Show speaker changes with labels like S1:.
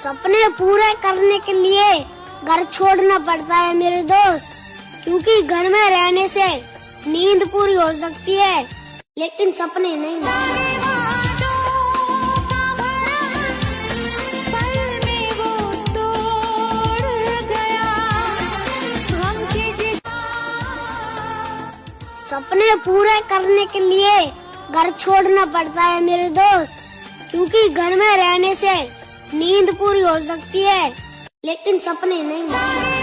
S1: सपने पूरे करने के लिए घर छोड़ना पड़ता है मेरे दोस्त, क्योंकि घर में रहने से नींद पूरी हो सकती है लेकिन सपने नहीं। सपने पूरे करने के लिए घर छोड़ना पड़ता है मेरे दोस्त, क्योंकि घर में रहने से नींद पूरी हो सकती है लेकिन सपने नहीं।